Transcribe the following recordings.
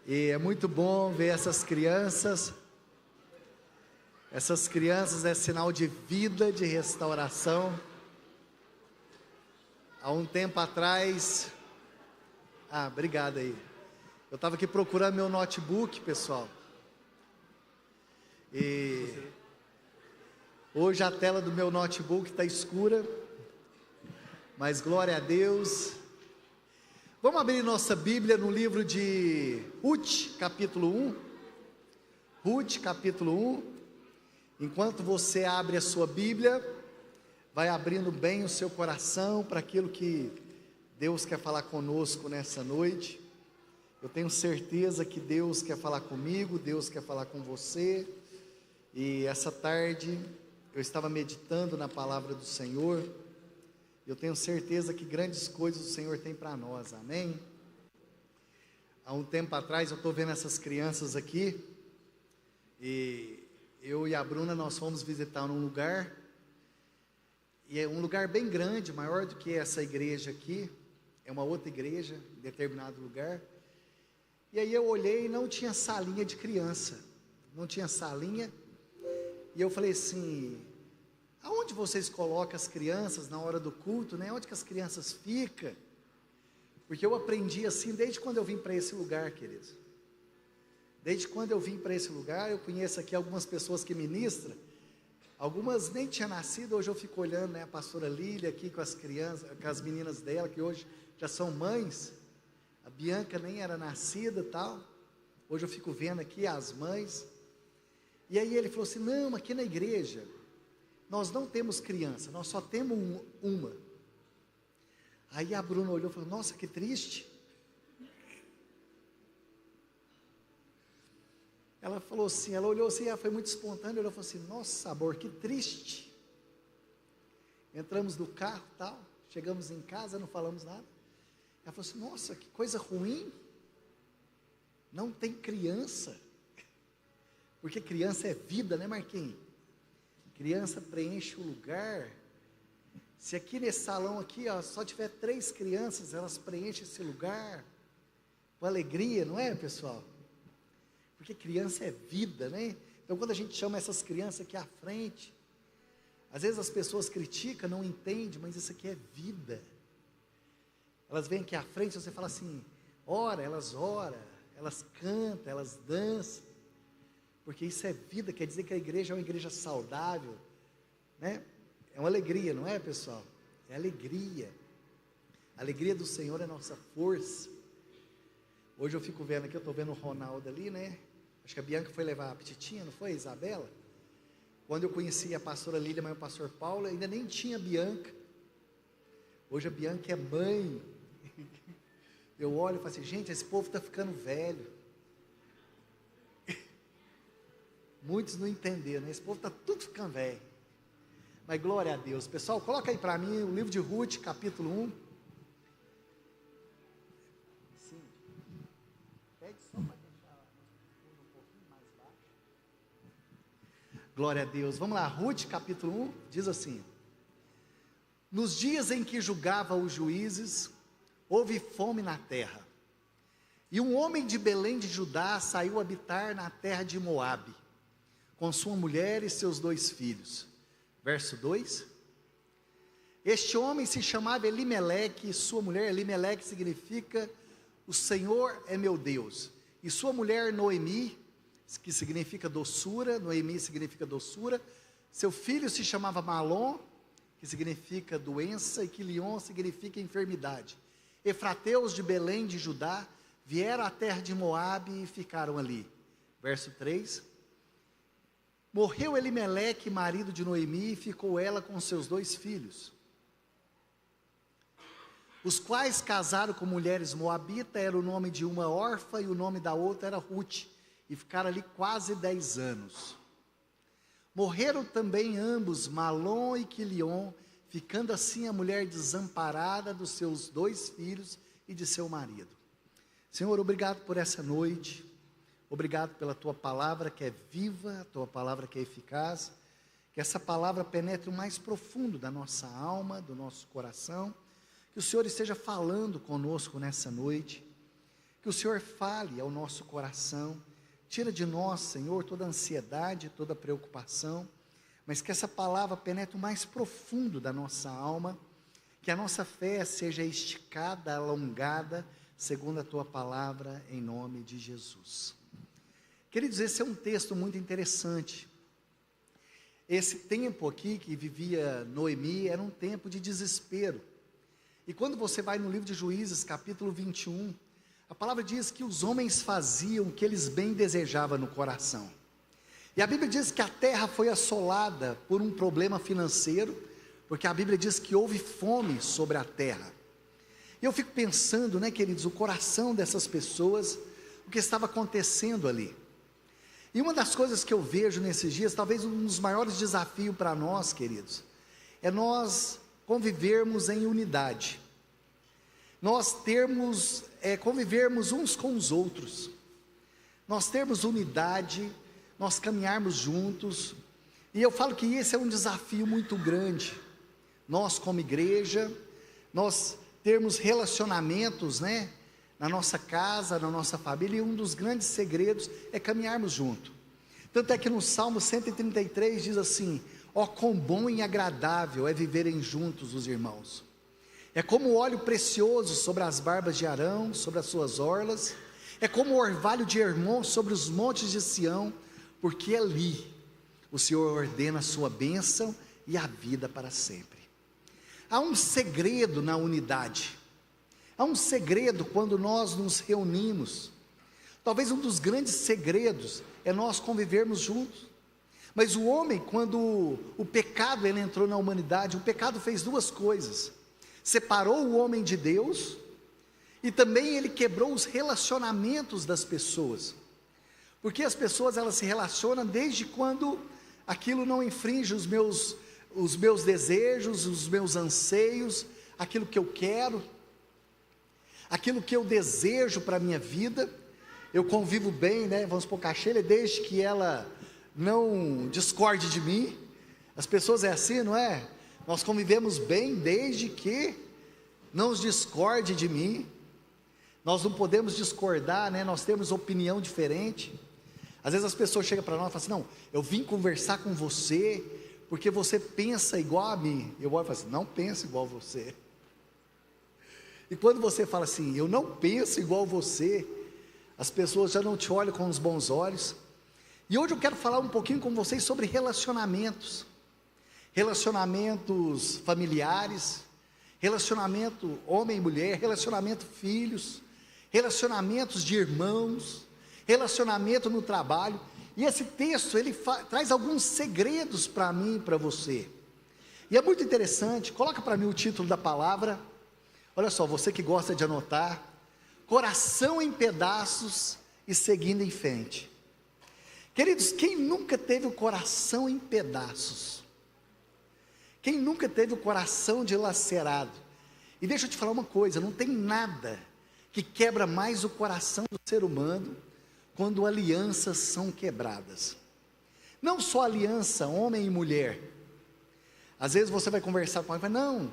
E é muito bom ver essas crianças. Essas crianças é sinal de vida, de restauração. Há um tempo atrás... obrigado aí. Eu estava aqui procurando meu notebook, pessoal. E hoje a tela do meu notebook está escura. Mas glória a Deus. Vamos abrir nossa Bíblia no livro de Ruth, capítulo 1. Ruth, capítulo 1. Enquanto você abre a sua Bíblia, vai abrindo bem o seu coração para aquilo que Deus quer falar conosco nessa noite. Eu tenho certeza que Deus quer falar comigo, Deus quer falar com você. E essa tarde eu estava meditando na palavra do Senhor. Eu tenho certeza que grandes coisas o Senhor tem para nós, amém? Há um tempo atrás eu estou vendo essas crianças aqui, e eu e a Bruna, nós fomos visitar um lugar, e é um lugar bem grande, maior do que essa igreja aqui, é uma outra igreja, em determinado lugar, e aí eu olhei e não tinha salinha de criança, não tinha salinha, e eu falei assim... Aonde vocês colocam as crianças na hora do culto, né? Onde que as crianças ficam? Porque eu aprendi assim desde quando eu vim para esse lugar, queridos. Desde quando eu vim para esse lugar, eu conheço aqui algumas pessoas que ministram. Algumas nem tinham nascido, hoje eu fico olhando, né? A pastora Lília aqui com as crianças, com as meninas dela, que hoje já são mães. A Bianca nem era nascida e tal. Hoje eu fico vendo aqui as mães. E aí ele falou assim, não, aqui na igreja... nós não temos criança, nós só temos uma. Aí a Bruna olhou e falou, nossa, que triste. Ela falou assim, ela olhou assim, ela foi muito espontânea, ela falou assim, nossa, amor, que triste. Entramos no carro e tal, chegamos em casa, não falamos nada. Ela falou assim, nossa, que coisa ruim. Não tem criança. Porque criança é vida, né, Marquinhos? Criança preenche o lugar. Se aqui nesse salão aqui, ó, só tiver 3 crianças, elas preenchem esse lugar com alegria, não é, pessoal? Porque criança é vida, né? Então quando a gente chama essas crianças aqui à frente, às vezes as pessoas criticam, não entendem, mas isso aqui é vida. Elas vêm aqui à frente, você fala assim, ora, elas cantam, elas dançam. Porque isso é vida, quer dizer que a igreja é uma igreja saudável, né? É uma alegria, não é, pessoal? É alegria. A alegria do Senhor é nossa força. Hoje eu fico vendo aqui, eu estou vendo o Ronaldo ali, né? Acho que a Bianca foi levar a petitinha, não foi, a Isabela? Quando eu conheci a pastora Lília, mas o pastor Paulo, ainda nem tinha a Bianca. Hoje a Bianca é mãe. Eu olho e falo assim, gente, esse povo está ficando velho. Muitos não entenderam, né? Esse povo está tudo ficando velho. Mas glória a Deus. Pessoal, coloca aí para mim o livro de Ruth, capítulo 1. Sim. Pede só para deixar um pouquinho mais baixo. Glória a Deus. Vamos lá, Ruth, capítulo 1, diz assim. Nos dias em que julgava os juízes, houve fome na terra. E um homem de Belém de Judá saiu habitar na terra de Moabe, com sua mulher e seus 2 filhos. Verso 2. Este homem se chamava Elimeleque, e sua mulher, Elimeleque significa, o Senhor é meu Deus. E sua mulher Noemi, que significa doçura, Noemi significa doçura. Seu filho se chamava Malom, que significa doença, e Quilion significa enfermidade. Efrateus de Belém de Judá, vieram à terra de Moabe e ficaram ali. Verso 3. Morreu Elimeleque, marido de Noemi, e ficou ela com seus 2 filhos, os quais casaram com mulheres moabitas. Era o nome de uma órfã e o nome da outra era Ruth, e ficaram ali quase 10 anos. Morreram também ambos, Malom e Quilion, ficando assim a mulher desamparada dos seus 2 filhos e de seu marido. Senhor, obrigado por essa noite. Obrigado pela Tua palavra que é viva, a Tua palavra que é eficaz, que essa palavra penetre o mais profundo da nossa alma, do nosso coração, que o Senhor esteja falando conosco nessa noite, que o Senhor fale ao nosso coração, tira de nós, Senhor, toda ansiedade, toda preocupação, mas que essa palavra penetre o mais profundo da nossa alma, que a nossa fé seja esticada, alongada, segundo a Tua palavra, em nome de Jesus. Queridos, esse é um texto muito interessante. Esse tempo aqui que vivia Noemi era um tempo de desespero. E quando você vai no livro de Juízes, capítulo 21, a palavra diz que os homens faziam o que eles bem desejavam no coração. E a Bíblia diz que a terra foi assolada por um problema financeiro, porque a Bíblia diz que houve fome sobre a terra. E eu fico pensando, né, queridos, o coração dessas pessoas, o que estava acontecendo ali. E uma das coisas que eu vejo nesses dias, talvez um dos maiores desafios para nós, queridos, é nós convivermos em unidade. Nós convivermos uns com os outros. Nós termos unidade, nós caminharmos juntos. E eu falo que esse é um desafio muito grande. Nós como igreja, nós termos relacionamentos, né, na nossa casa, na nossa família, e um dos grandes segredos é caminharmos junto. Tanto é que no Salmo 133 diz assim: ó, quão bom e agradável é viverem juntos os irmãos. É como o óleo precioso sobre as barbas de Arão, sobre as suas orlas, é como o orvalho de Hermon sobre os montes de Sião, porque ali o Senhor ordena a sua bênção e a vida para sempre. Há um segredo na unidade, há um segredo quando nós nos reunimos. Talvez um dos grandes segredos é nós convivermos juntos. Mas o homem, quando o pecado ele entrou na humanidade, o pecado fez duas coisas: separou o homem de Deus, e também ele quebrou os relacionamentos das pessoas. Porque as pessoas, elas se relacionam desde quando aquilo não infringe os meus desejos, os meus anseios, aquilo que eu quero, aquilo que eu desejo para a minha vida. Eu convivo bem, né? Vamos supor, com a Sheila, desde que ela não discorde de mim. As pessoas é assim, não é? Nós convivemos bem desde que não discorde de mim. Nós não podemos discordar, né? Nós temos opinião diferente. Às vezes as pessoas chegam para nós e falam assim: não, eu vim conversar com você porque você pensa igual a mim. Eu olho e falo assim: não penso igual a você. E quando você fala assim: eu não penso igual a você, as pessoas já não te olham com os bons olhos. E hoje eu quero falar um pouquinho com vocês sobre relacionamentos. Relacionamentos familiares, relacionamento homem e mulher, relacionamento filhos, relacionamentos de irmãos, relacionamento no trabalho. E esse texto, ele traz alguns segredos para mim e para você. E é muito interessante. Coloca para mim o título da palavra. Olha só, você que gosta de anotar: coração em pedaços e seguindo em frente. Queridos, quem nunca teve o coração em pedaços? Quem nunca teve o coração dilacerado? E deixa eu te falar uma coisa: não tem nada que quebra mais o coração do ser humano quando alianças são quebradas. Não só aliança homem e mulher. Às vezes você vai conversar com alguém e fala: não,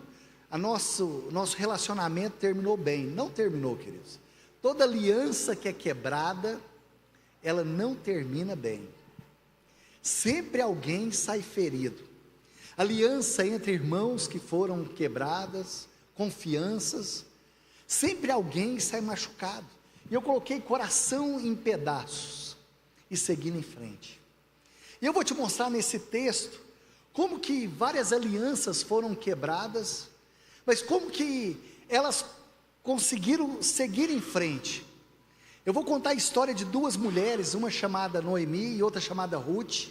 nosso relacionamento terminou bem. Não terminou, queridos. Toda aliança que é quebrada, ela não termina bem. Sempre alguém sai ferido. Aliança entre irmãos que foram quebradas, confianças, sempre alguém sai machucado. E eu coloquei coração em pedaços e seguindo em frente. E eu vou te mostrar nesse texto como que várias alianças foram quebradas, mas como que elas conseguiram seguir em frente. Eu vou contar a história de duas mulheres, uma chamada Noemi e outra chamada Ruth.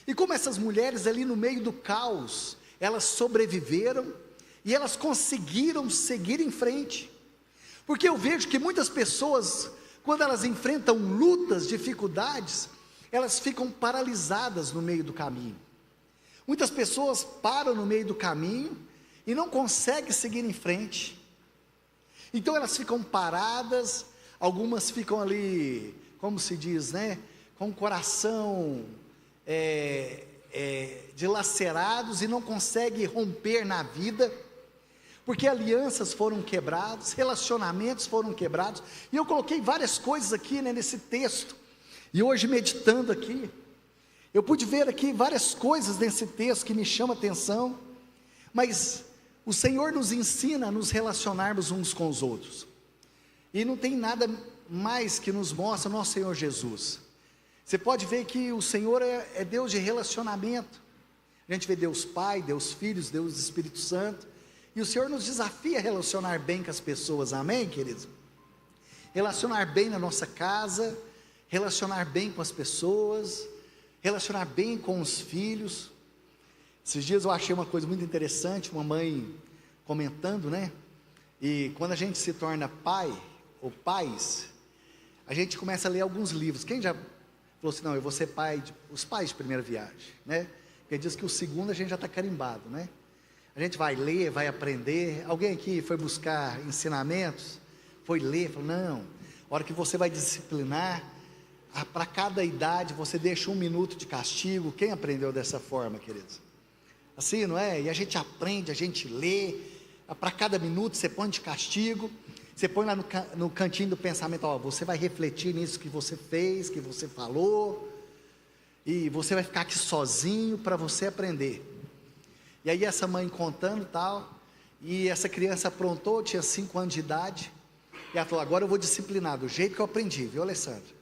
E como essas mulheres ali no meio do caos, elas sobreviveram e elas conseguiram seguir em frente. Porque eu vejo que muitas pessoas, quando elas enfrentam lutas, dificuldades, elas ficam paralisadas no meio do caminho. Muitas pessoas param no meio do caminho e não conseguem seguir em frente. Então elas ficam paradas, algumas ficam ali, como se diz, né, com o coração dilacerados e não conseguem romper na vida, porque alianças foram quebradas, relacionamentos foram quebrados, e eu coloquei várias coisas aqui, né, nesse texto, e hoje meditando aqui, eu pude ver aqui várias coisas nesse texto que me chamam a atenção, mas o Senhor nos ensina a nos relacionarmos uns com os outros, e não tem nada mais que nos mostra nosso Senhor Jesus. Você pode ver que o Senhor é Deus de relacionamento, a gente vê Deus Pai, Deus Filho, Deus Espírito Santo, e o Senhor nos desafia a relacionar bem com as pessoas, amém, queridos? Relacionar bem na nossa casa, relacionar bem com as pessoas, relacionar bem com os filhos. Esses dias eu achei uma coisa muito interessante, uma mãe comentando, né? E quando a gente se torna pai ou pais, a gente começa a ler alguns livros. Quem já falou assim, não, eu vou ser pai, os pais de primeira viagem, né? Porque diz que o segundo a gente já está carimbado, né? A gente vai ler, vai aprender. Alguém aqui foi buscar ensinamentos, foi ler, falou, não, a hora que você vai disciplinar, para cada idade você deixa 1 minuto de castigo. Quem aprendeu dessa forma, queridos? Assim, não é? E a gente aprende, a gente lê, para cada minuto você põe de castigo, você põe lá no cantinho do pensamento, ó, você vai refletir nisso que você fez, que você falou, e você vai ficar aqui sozinho para você aprender. E aí essa mãe contando tal, e essa criança aprontou, tinha 5 anos de idade, e ela falou, agora eu vou disciplinar, do jeito que eu aprendi, viu, Alessandro?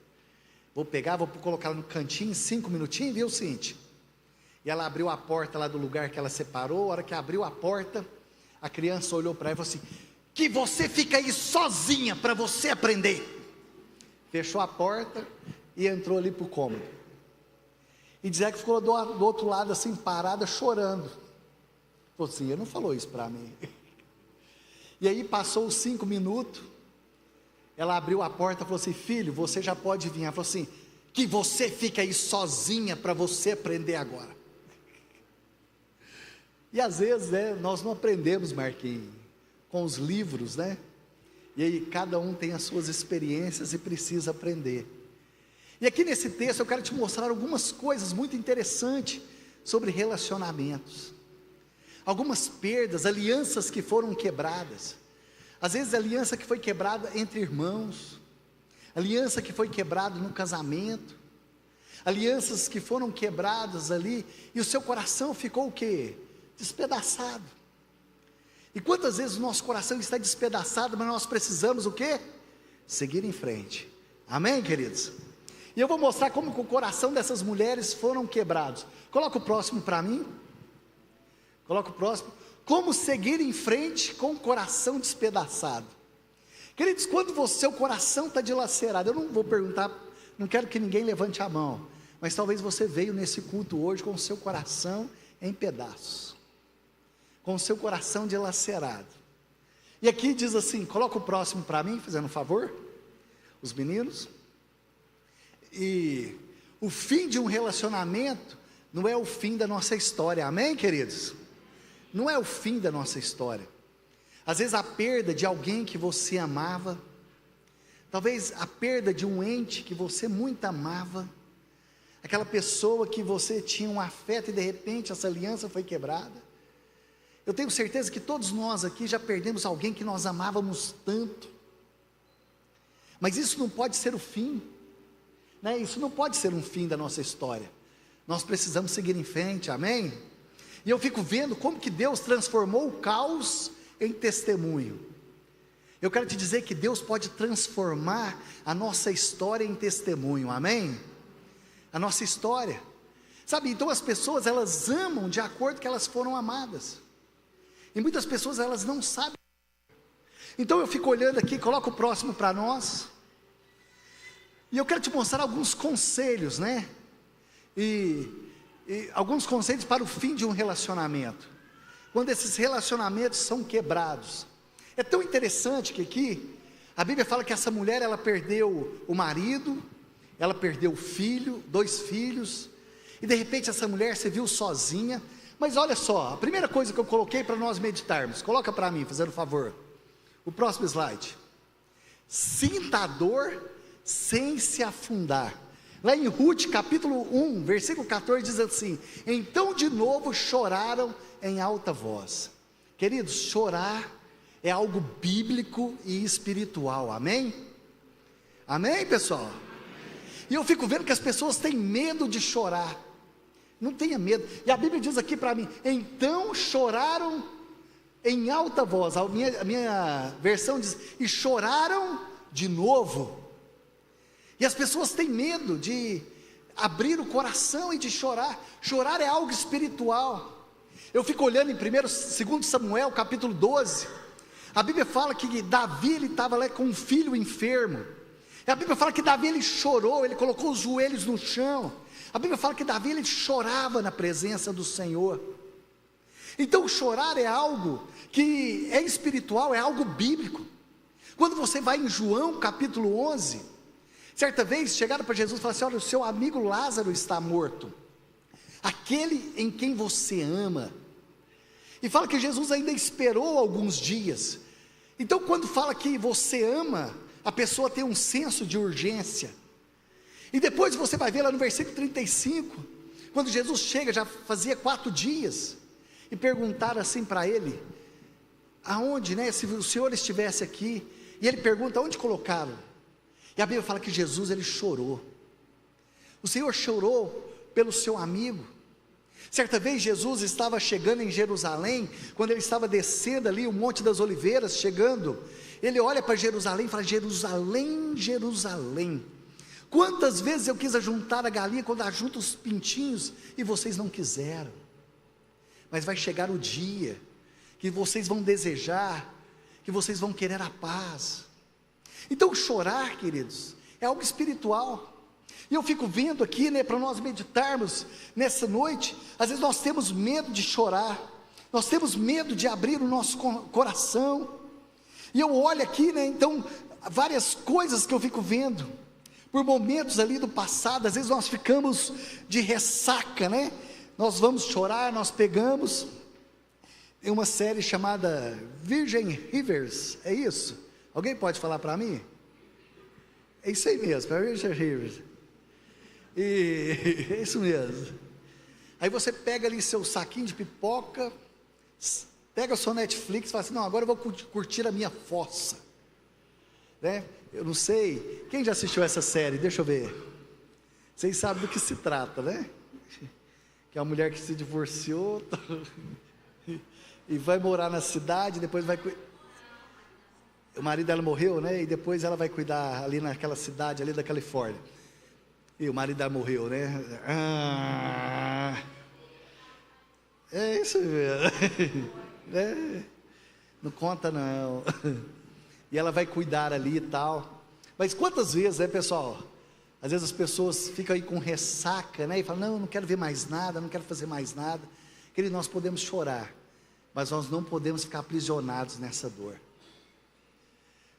Vou pegar, vou colocar ela no cantinho, 5 minutinhos, viu, Cintia? E ela abriu a porta lá do lugar que ela separou. A hora que abriu a porta, a criança olhou para ela e falou assim, que você fica aí sozinha para você aprender. Fechou a porta e entrou ali para o cômodo, e dizia que ficou do outro lado assim, parada, chorando. Falou assim, ele não falou isso para mim. E aí passou os 5 minutos, ela abriu a porta e falou assim, filho, você já pode vir. Ela falou assim, que você fica aí sozinha para você aprender agora. E às vezes, né, nós não aprendemos, Marquinhos, com os livros, né? E aí cada um tem as suas experiências e precisa aprender. E aqui nesse texto eu quero te mostrar algumas coisas muito interessantes sobre relacionamentos. Algumas perdas, alianças que foram quebradas. Às vezes aliança que foi quebrada entre irmãos, aliança que foi quebrada no casamento, alianças que foram quebradas ali, e o seu coração ficou o quê? Despedaçado. E quantas vezes o nosso coração está despedaçado, mas nós precisamos o quê? Seguir em frente. Amém, queridos? E eu vou mostrar como o coração dessas mulheres foram quebrados. Coloca o próximo para mim. Coloca o próximo. Como seguir em frente com o coração despedaçado. Queridos, quando seu coração está dilacerado, eu não vou perguntar, não quero que ninguém levante a mão, mas talvez você veio nesse culto hoje com o seu coração em pedaços, com o seu coração dilacerado. E aqui diz assim, coloca o próximo para mim, fazendo um favor, os meninos. E o fim de um relacionamento não é o fim da nossa história, amém, queridos? Não é o fim da nossa história. Às vezes a perda de alguém que você amava, talvez a perda de um ente que você muito amava, aquela pessoa que você tinha um afeto e de repente essa aliança foi quebrada. Eu tenho certeza que todos nós aqui já perdemos alguém que nós amávamos tanto, mas isso não pode ser o fim, né? Isso não pode ser um fim da nossa história. Nós precisamos seguir em frente, amém? E eu fico vendo como que Deus transformou o caos em testemunho. Eu quero te dizer que Deus pode transformar a nossa história em testemunho, amém? A nossa história, sabe, então as pessoas elas amam de acordo que elas foram amadas, e muitas pessoas elas não sabem. Então eu fico olhando aqui, coloca o próximo para nós, e eu quero te mostrar alguns conselhos, né, e alguns conselhos para o fim de um relacionamento, quando esses relacionamentos são quebrados. É tão interessante que aqui, a Bíblia fala que essa mulher, ela perdeu o marido, ela perdeu o filho, 2 filhos, e de repente essa mulher se viu sozinha. Mas olha só, a primeira coisa que eu coloquei para nós meditarmos, coloca para mim, fazendo um favor, o próximo slide. Sinta a dor sem se afundar. Lá em Ruth capítulo 1, versículo 14 diz assim, então de novo choraram em alta voz. Queridos, chorar é algo bíblico e espiritual, amém? Amém, pessoal? E eu fico vendo que as pessoas têm medo de chorar. Não tenha medo. E a Bíblia diz aqui para mim: então choraram em alta voz. A minha versão diz: e choraram de novo. E as pessoas têm medo de abrir o coração e de chorar. Chorar é algo espiritual. Eu fico olhando em 2 Samuel capítulo 12. A Bíblia fala que Davi, ele estava lá com um filho enfermo. E a Bíblia fala que Davi, ele chorou, ele colocou os joelhos no chão. A Bíblia fala que Davi, ele chorava na presença do Senhor. Então chorar é algo que é espiritual, é algo bíblico. Quando você vai em João capítulo 11, certa vez chegaram para Jesus e falaram assim: olha, o seu amigo Lázaro está morto, aquele em quem você ama. E fala que Jesus ainda esperou alguns dias. Então quando fala que você ama, a pessoa tem um senso de urgência. E depois você vai ver lá no versículo 35, quando Jesus chega, já fazia 4 dias, e perguntaram assim para ele: aonde, né, se o Senhor estivesse aqui? E ele pergunta: onde colocaram? E a Bíblia fala que Jesus, ele chorou. O Senhor chorou pelo seu amigo. Certa vez Jesus estava chegando em Jerusalém, quando ele estava descendo ali o Monte das Oliveiras, chegando, ele olha para Jerusalém e fala: Jerusalém, Jerusalém, quantas vezes eu quis ajuntar a galinha quando ajunta os pintinhos, e vocês não quiseram. Mas vai chegar o dia que vocês vão desejar, que vocês vão querer a paz. Então chorar, queridos, é algo espiritual. E eu fico vendo aqui, né, para nós meditarmos nessa noite. Às vezes nós temos medo de chorar, nós temos medo de abrir o nosso coração. E eu olho aqui, né, então, várias coisas que eu fico vendo, por momentos ali do passado. Às vezes nós ficamos de ressaca, né? Nós vamos chorar, nós pegamos em uma série chamada Virgin Rivers, é isso? Alguém pode falar para mim? É isso aí mesmo, é Virgin Rivers. E é isso mesmo. Aí você pega ali seu saquinho de pipoca, pega a sua Netflix e fala assim: não, agora eu vou curtir a minha fossa, né? Eu não sei, quem já assistiu essa série? Deixa eu ver. Vocês sabem do que se trata, né? Que é uma mulher que se divorciou e vai morar na cidade, depois vai... O marido dela morreu, né? E depois ela vai cuidar ali naquela cidade ali da Califórnia. E o marido dela morreu, né? É isso mesmo. Não conta não. E ela vai cuidar ali e tal. Mas quantas vezes, né, pessoal? Às vezes as pessoas ficam aí com ressaca, né? E falam: não, eu não quero ver mais nada, não quero fazer mais nada. Querido, nós podemos chorar, mas nós não podemos ficar aprisionados nessa dor.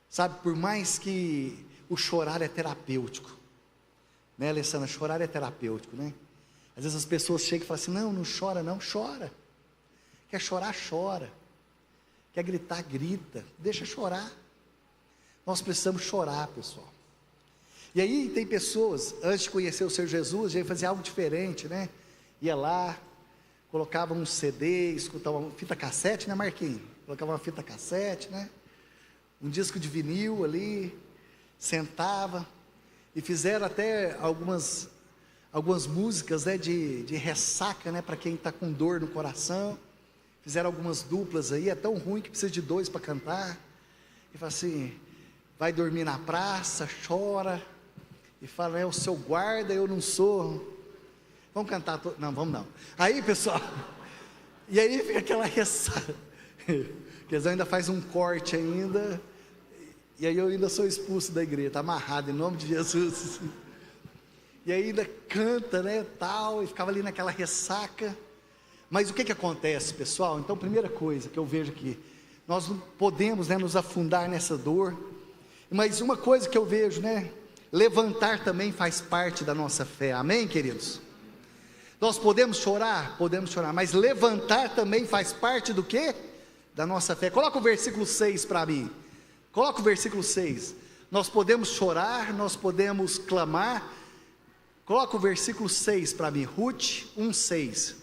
Sabe, por mais que o chorar é terapêutico, né, Alessandra? Chorar é terapêutico, né? Às vezes as pessoas chegam e falam assim: não, não chora não, chora. Quer chorar, chora. Quer gritar, grita. Deixa chorar. Nós precisamos chorar, pessoal. E aí tem pessoas, antes de conhecer o Senhor Jesus, já fazia algo diferente, né? Ia lá, colocava um CD, escutava uma fita cassete, né, Marquinhos? Colocava uma fita cassete, né? Um disco de vinil ali, sentava, e fizeram até algumas músicas, né, de ressaca, né, para quem está com dor no coração. Fizeram algumas duplas aí, é tão ruim que precisa de 2 para cantar. E fala assim: vai dormir na praça, chora, e fala: é o seu guarda, eu não sou. Vamos cantar, não, vamos não. Aí, pessoal, e aí fica aquela ressaca, que eles ainda faz um corte ainda, e aí eu ainda sou expulso da igreja, está amarrado em nome de Jesus. E aí ainda canta, né, tal, e ficava ali naquela ressaca. Mas o que acontece, pessoal? Então, primeira coisa que eu vejo aqui, nós não podemos, né, nos afundar nessa dor. Mas uma coisa que eu vejo, né, levantar também faz parte da nossa fé, amém, queridos? Nós podemos chorar, mas levantar também faz parte do quê? Da nossa fé. Coloca o versículo 6 para mim, coloca o versículo 6, nós podemos chorar, nós podemos clamar. Coloca o versículo 6 para mim, Ruth 1,6,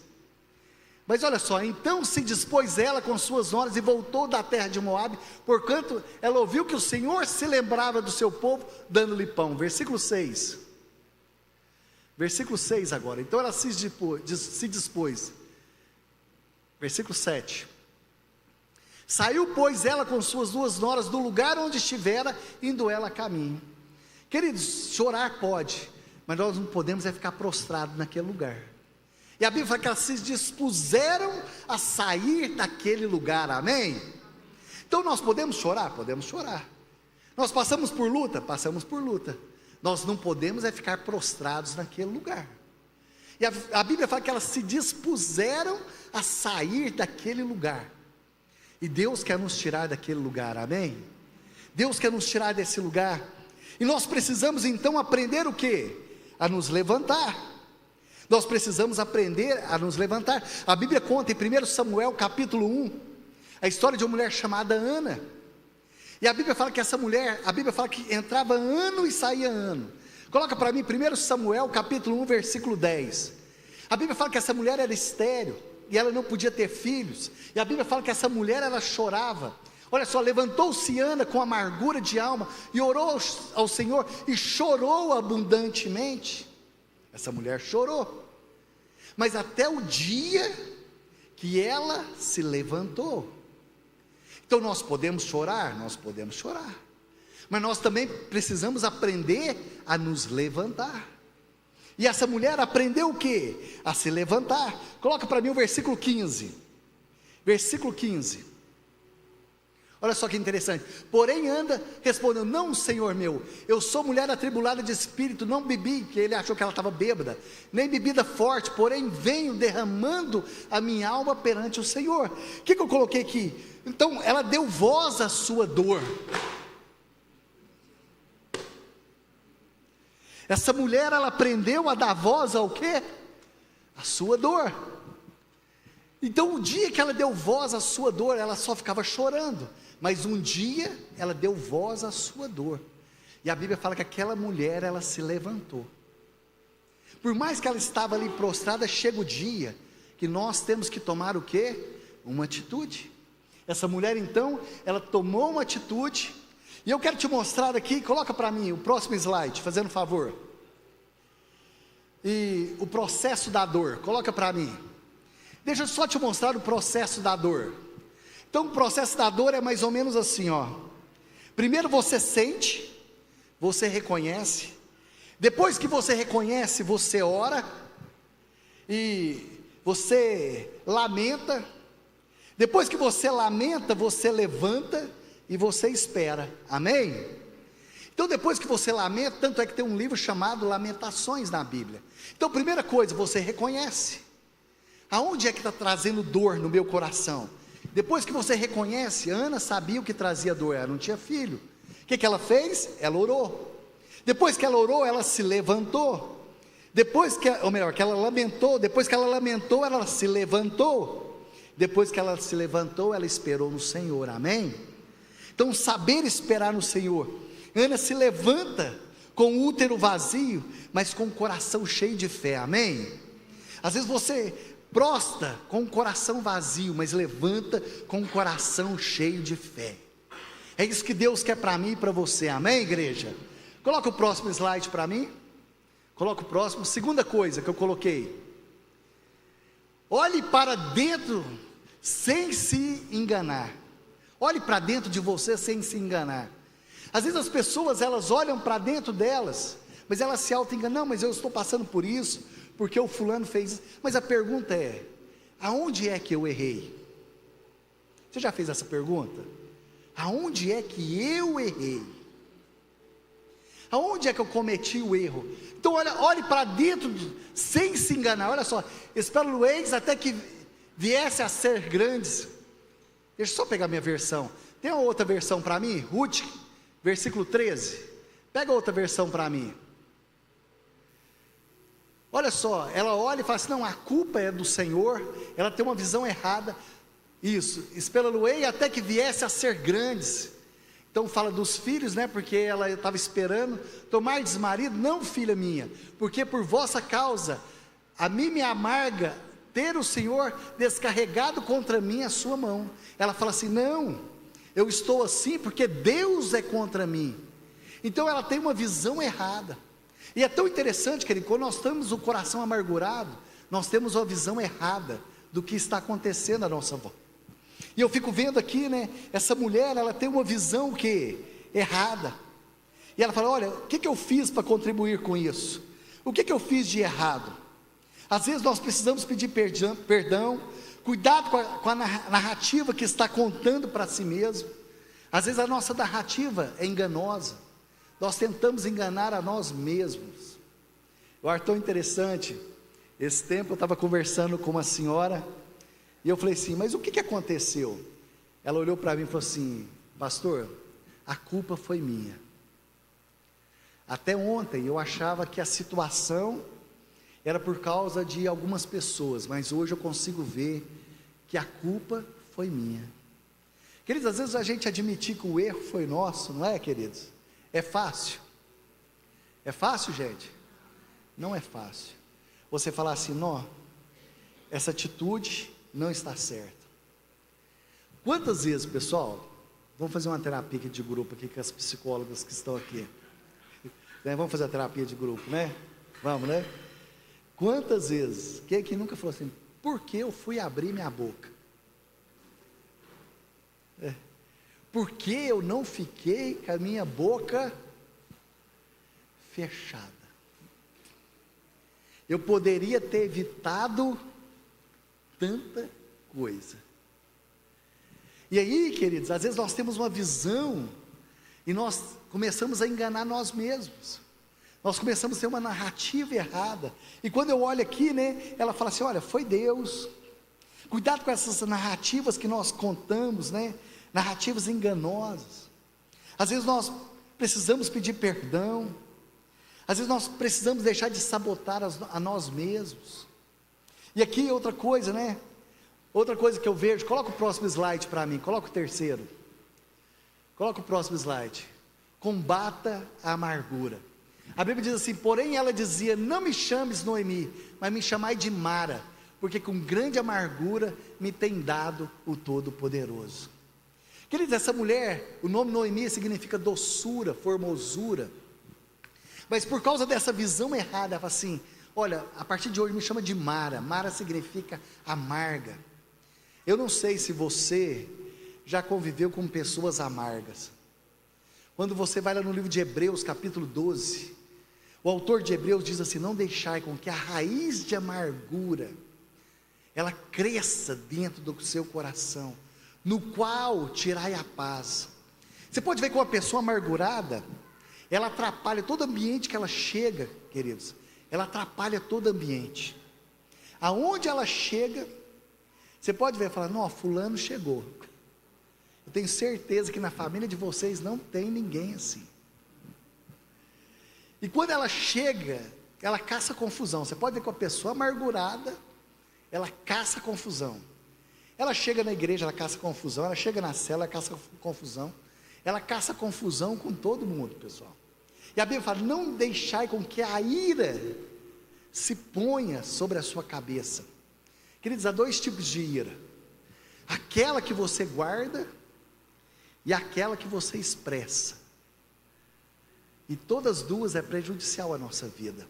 Mas olha só, então se dispôs ela com suas noras e voltou da terra de Moabe, porquanto ela ouviu que o Senhor se lembrava do seu povo, dando-lhe pão. Versículo 6. Versículo 6 agora. Então ela se dispôs. Versículo 7. Saiu, pois, ela com suas 2 noras do lugar onde estivera, indo ela a caminho. Queridos, chorar pode, mas nós não podemos ficar prostrados naquele lugar. E a Bíblia fala que elas se dispuseram a sair daquele lugar, amém? Então nós podemos chorar? Podemos chorar. Nós passamos por luta? Passamos por luta. Nós não podemos ficar prostrados naquele lugar. E a Bíblia fala que elas se dispuseram a sair daquele lugar. E Deus quer nos tirar daquele lugar, amém? Deus quer nos tirar desse lugar. E nós precisamos então aprender o quê? A nos levantar. Nós precisamos aprender a nos levantar. A Bíblia conta em 1 Samuel capítulo 1, a história de uma mulher chamada Ana. E a Bíblia fala que essa mulher, a Bíblia fala que entrava ano e saía ano. Coloca para mim 1 Samuel capítulo 1, versículo 10. A Bíblia fala que essa mulher era estéril, e ela não podia ter filhos. E a Bíblia fala que essa mulher, ela chorava. Olha só, levantou-se Ana com amargura de alma, e orou ao Senhor, e chorou abundantemente. Essa mulher chorou, mas até o dia que ela se levantou. Então nós podemos chorar, mas nós também precisamos aprender a nos levantar. E essa mulher aprendeu o quê? A se levantar. Coloca para mim o versículo 15. Versículo 15. Olha só que interessante. Porém Ana respondeu: não, Senhor meu, eu sou mulher atribulada de espírito, não bebi, que ele achou que ela estava bêbada, nem bebida forte, porém venho derramando a minha alma perante o Senhor. O que eu coloquei aqui? Então ela deu voz à sua dor. Essa mulher, ela aprendeu a dar voz ao quê? A sua dor. Então o dia que ela deu voz à sua dor, ela só ficava chorando. Mas um dia ela deu voz à sua dor. E a Bíblia fala que aquela mulher, ela se levantou. Por mais que ela estava ali prostrada, chega o dia que nós temos que tomar o quê? Uma atitude. Essa mulher então, ela tomou uma atitude. E eu quero te mostrar aqui, coloca para mim o próximo slide, fazendo favor. E o processo da dor, coloca para mim. Deixa eu só te mostrar o processo da dor. Então o processo da dor é mais ou menos assim, ó. Primeiro você sente, você reconhece. Depois que você reconhece, você ora. E você lamenta. Depois que você lamenta, você levanta e você espera, amém? Então depois que você lamenta, tanto é que tem um livro chamado Lamentações na Bíblia. Então primeira coisa, você reconhece. Aonde é que está trazendo dor no meu coração? Depois que você reconhece, Ana sabia o que trazia dor, ela não tinha filho. O que ela fez? Ela orou. Depois que ela orou, ela se levantou. Depois que ela lamentou, depois que ela lamentou, ela se levantou. Depois que ela se levantou, ela esperou no Senhor, amém? Então saber esperar no Senhor. Ana se levanta com o útero vazio, mas com o coração cheio de fé, amém? Às vezes você prostra com o coração vazio, mas levanta com o coração cheio de fé. É isso que Deus quer para mim e para você, amém, igreja? Coloca o próximo slide para mim. Coloca o próximo. Segunda coisa que eu coloquei: olhe para dentro sem se enganar. Olhe para dentro de você sem se enganar. Às vezes as pessoas, elas olham para dentro delas, mas elas se auto-enganam. Não, mas eu estou passando por isso, porque o fulano fez isso. Mas a pergunta é: aonde é que eu errei? Você já fez essa pergunta? Aonde é que eu errei? Aonde é que eu cometi o erro? Então olhe para dentro, sem se enganar. Olha só: espero-eis até que viesse a ser grandes. Deixa eu só pegar minha versão. Tem uma outra versão para mim? Ruth, versículo 13. Pega outra versão para mim. Olha só, ela olha e fala assim: não, a culpa é do Senhor. Ela tem uma visão errada. Isso, espero-ei até que viesse a ser grandes. Então fala dos filhos, né? Porque ela estava esperando. Tomardes marido? Não, filha minha, porque por vossa causa a mim me amarga ter o Senhor descarregado contra mim a sua mão. Ela fala assim: não, eu estou assim porque Deus é contra mim. Então ela tem uma visão errada. E é tão interessante, querido, quando nós temos o coração amargurado, nós temos uma visão errada do que está acontecendo à nossa volta. E eu fico vendo aqui, né, essa mulher, ela tem uma visão errada. E ela fala: olha, o que eu fiz para contribuir com isso? O que eu fiz de errado? Às vezes nós precisamos pedir perdão, cuidado com a narrativa que está contando para si mesmo. Às vezes a nossa narrativa é enganosa, nós tentamos enganar a nós mesmos. Eu acho tão interessante, esse tempo eu estava conversando com uma senhora, e eu falei assim: mas o que aconteceu? Ela olhou para mim e falou assim: pastor, a culpa foi minha. Até ontem eu achava que a situação era por causa de algumas pessoas, mas hoje eu consigo ver que a culpa foi minha. Queridos, às vezes a gente admitir que o erro foi nosso, não é, queridos? É fácil. É fácil, gente? Não é fácil. Você falar assim: não, essa atitude não está certa. Quantas vezes, pessoal, vamos fazer uma terapia aqui de grupo aqui com as psicólogas que estão aqui. Vamos fazer a terapia de grupo, né? Vamos, né? Quantas vezes, quem aqui nunca falou assim: por que eu fui abrir minha boca? Por que eu não fiquei com a minha boca fechada? Eu poderia ter evitado tanta coisa. E aí, queridos, às vezes nós temos uma visão e nós começamos a enganar nós mesmos. Nós começamos a ter uma narrativa errada. E quando eu olho aqui, né, ela fala assim: olha, foi Deus. Cuidado com essas narrativas que nós contamos, né? Narrativas enganosas. Às vezes nós precisamos pedir perdão. Às vezes nós precisamos deixar de sabotar a nós mesmos. E aqui outra coisa, né? Outra coisa que eu vejo, coloca o próximo slide para mim, coloca o terceiro. Coloca o próximo slide. Combata a amargura. A Bíblia diz assim: porém ela dizia: não me chames Noemi, mas me chamai de Mara, porque com grande amargura me tem dado o Todo-Poderoso. Queridos, essa mulher, o nome Noemi significa doçura, formosura. Mas por causa dessa visão errada, ela fala assim: olha, a partir de hoje me chama de Mara. Mara significa amarga. Eu não sei se você já conviveu com pessoas amargas. Quando você vai lá no livro de Hebreus, capítulo 12, o autor de Hebreus diz assim: não deixai com que a raiz de amargura, ela cresça dentro do seu coração, no qual tirai a paz. Você pode ver que uma pessoa amargurada, ela atrapalha todo ambiente que ela chega, queridos. Ela atrapalha todo ambiente. Aonde ela chega, você pode ver e falar: não, fulano chegou. Eu tenho certeza que na família de vocês não tem ninguém assim. E quando ela chega, ela caça confusão. Você pode ver que uma pessoa amargurada, ela caça confusão. Ela chega na igreja, ela caça confusão. Ela chega na cela, ela caça confusão. Ela caça confusão com todo mundo, pessoal. E a Bíblia fala: não deixai com que a ira se ponha sobre a sua cabeça. Queridos, há dois tipos de ira: aquela que você guarda e aquela que você expressa. E todas duas é prejudicial à nossa vida.